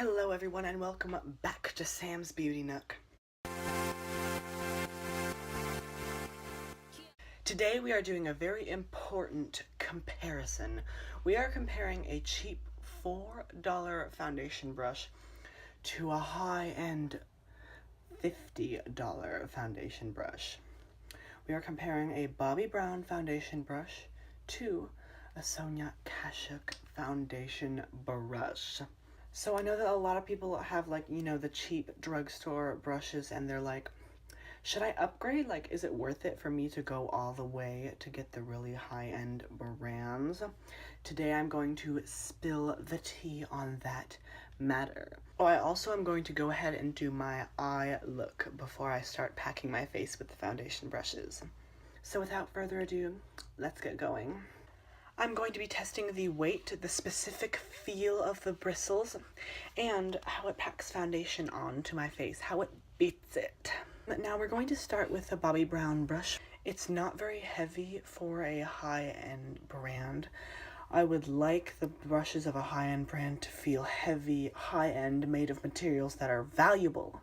Hello everyone and welcome back to Sam's Beauty Nook. Today we are doing a very important comparison. We are comparing a cheap $4 foundation brush to a high-end $50 foundation brush. We are comparing a Bobbi Brown foundation brush to a Sonia Kashuk foundation brush. So I know that a lot of people have the cheap drugstore brushes and they're like, should I upgrade? Like, is it worth it for me to go all the way to get the really high-end brands? Today I'm going to spill the tea on that matter. Oh, I also am going to go ahead and do my eye look before I start packing my face with the foundation brushes. So without further ado, let's get going. I'm going to be testing the weight, the specific feel of the bristles, and how it packs foundation onto my face, how it beats it. Now we're going to start with the Bobbi Brown brush. It's not very heavy for a high-end brand. I would like the brushes of a high-end brand to feel heavy, high-end, made of materials that are valuable.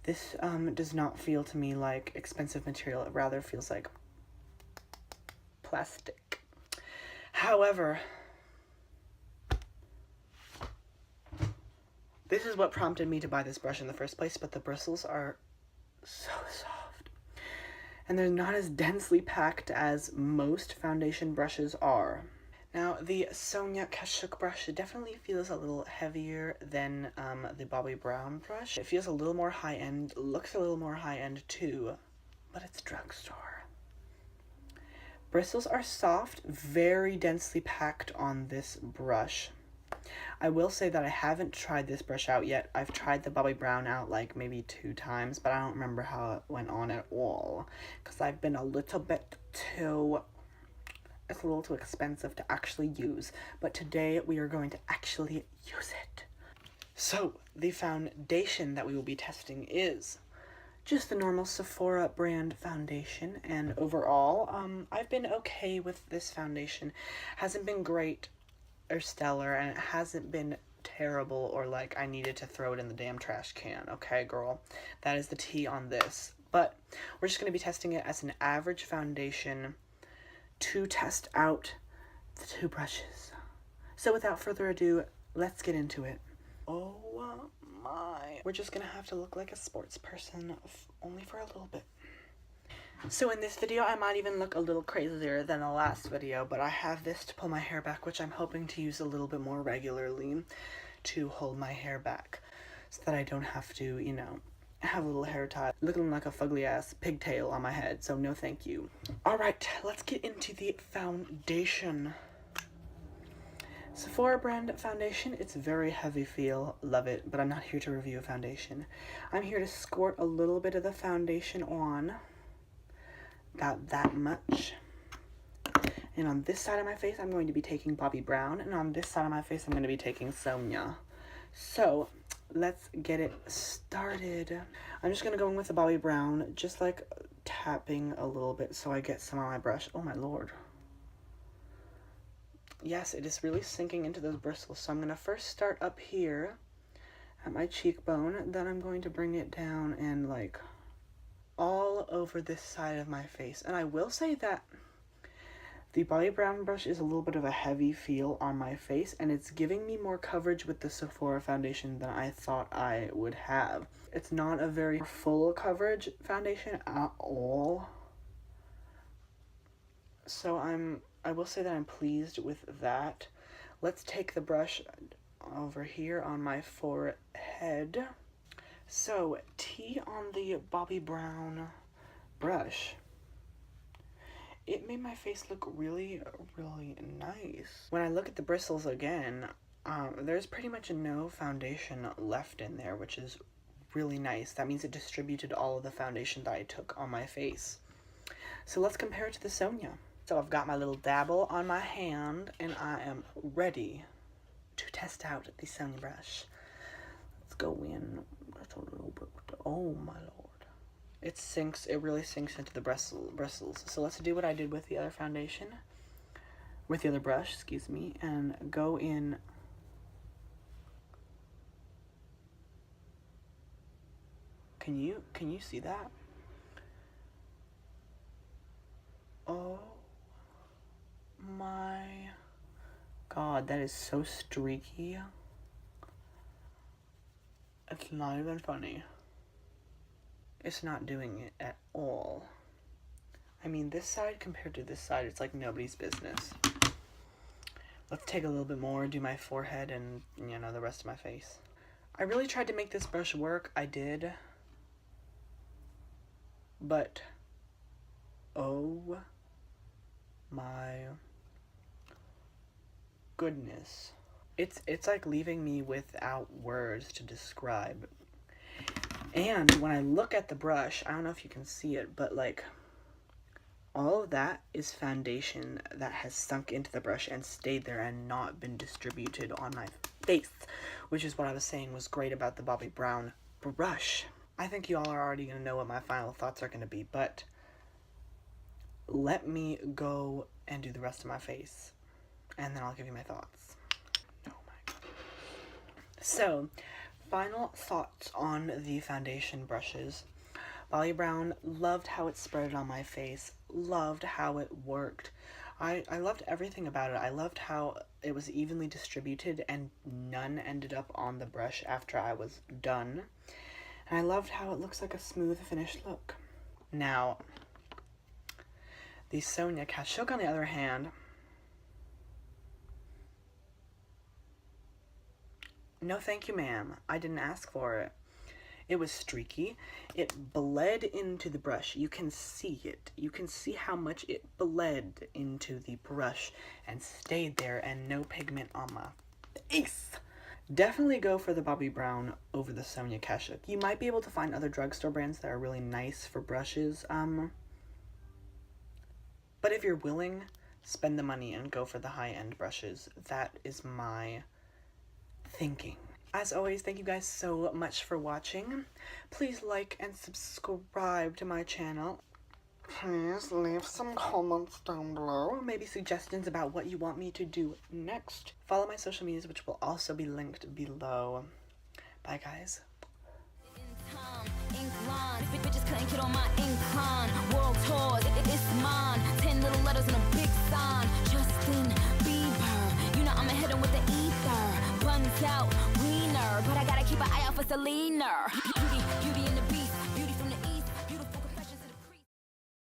This does not feel to me like expensive material. It rather feels like plastic. However, this is what prompted me to buy this brush in the first place, but the bristles are so soft. And they're not as densely packed as most foundation brushes are. Now, the Sonia Kashuk brush definitely feels a little heavier than the Bobbi Brown brush. It feels a little more high-end, looks a little more high-end too, but it's drugstore. Bristles are soft, very densely packed on this brush. I will say that I haven't tried this brush out yet. I've tried the Bobbi Brown out like maybe 2 times, but I don't remember how it went on at all, because I've been a little too expensive to actually use. But today we are going to actually use it. So the foundation that we will be testing is just the normal Sephora brand foundation, and overall, I've been okay with this foundation. Hasn't been great or stellar, and it hasn't been terrible or like I needed to throw it in the damn trash can. Okay, girl, that is the tea on this. But we're just going to be testing it as an average foundation to test out the 2 brushes. So without further ado, let's get into it. Oh my. We're just gonna have to look like a sports person, only for a little bit. So in this video, I might even look a little crazier than the last video, but I have this to pull my hair back, which I'm hoping to use a little bit more regularly to hold my hair back, so that I don't have to, have a little hair tie looking like a fugly ass pigtail on my head, so no thank you. Alright, let's get into the foundation. Sephora brand foundation. It's a very heavy feel, love it, but I'm not here to review a foundation. I'm here to squirt a little bit of the foundation on, about that much. And on this side of my face, I'm going to be taking Bobbi Brown, and on this side of my face, I'm going to be taking Sonia. So let's get it started. I'm just going to go in with the Bobbi Brown, just like tapping a little bit so I get some on my brush. Oh my lord. Yes, it is really sinking into those bristles. So I'm going to first start up here at my cheekbone. Then I'm going to bring it down and like all over this side of my face. And I will say that the Bobbi Brown brush is a little bit of a heavy feel on my face, and it's giving me more coverage with the Sephora foundation than I thought I would have. It's not a very full coverage foundation at all. So I will say that I'm pleased with that. Let's take the brush over here on my forehead. So, tea on the Bobbi Brown brush. It made my face look really, really nice. When I look at the bristles again, there's pretty much no foundation left in there, which is really nice. That means it distributed all of the foundation that I took on my face. So let's compare it to the Sonia. So I've got my little dabble on my hand, and I am ready to test out the Sonia brush. Let's go in just a little bit. Oh my lord. It really sinks into the bristles. So let's do what I did with the other foundation. With the other brush, excuse me, and go in Can you see that? Oh my god, that is so streaky. It's not even funny. It's not doing it at all. I mean, this side compared to this side, it's like nobody's business. Let's take a little bit more, do my forehead and, you know, the rest of my face. I really tried to make this brush work. I did. But, oh my goodness. It's like leaving me without words to describe. And when I look at the brush, I don't know if you can see it, but like all of that is foundation that has sunk into the brush and stayed there and not been distributed on my face, which is what I was saying was great about the Bobbi Brown brush. I think you all are already going to know what my final thoughts are going to be, but let me go and do the rest of my face, and then I'll give you my thoughts. Oh my god. So, final thoughts on the foundation brushes. Bobbi Brown, loved how it spread on my face, loved how it worked. I loved everything about it. I loved how it was evenly distributed and none ended up on the brush after I was done. And I loved how it looks like a smooth finished look. Now, the Sonia Kashuk, on the other hand, no thank you, ma'am. I didn't ask for it. It was streaky. It bled into the brush. You can see it. You can see how much it bled into the brush and stayed there, and no pigment on my face. Definitely go for the Bobbi Brown over the Sonia Kashuk. You might be able to find other drugstore brands that are really nice for brushes. But if you're willing, spend the money and go for the high-end brushes. That is my thinking. As always, thank you guys so much for watching. Please like and subscribe to my channel. Please leave some comments down below. Maybe suggestions about what you want me to do next. Follow my social medias, which will also be linked below. Bye, guys. Bitches couldn't get on my incline. World tours, it's mine. 10 little letters and a big sign. Justin Bieber, you know I'ma hit him with the ether. Buns out, wiener, but I gotta keep an eye out for Selena. Beauty in the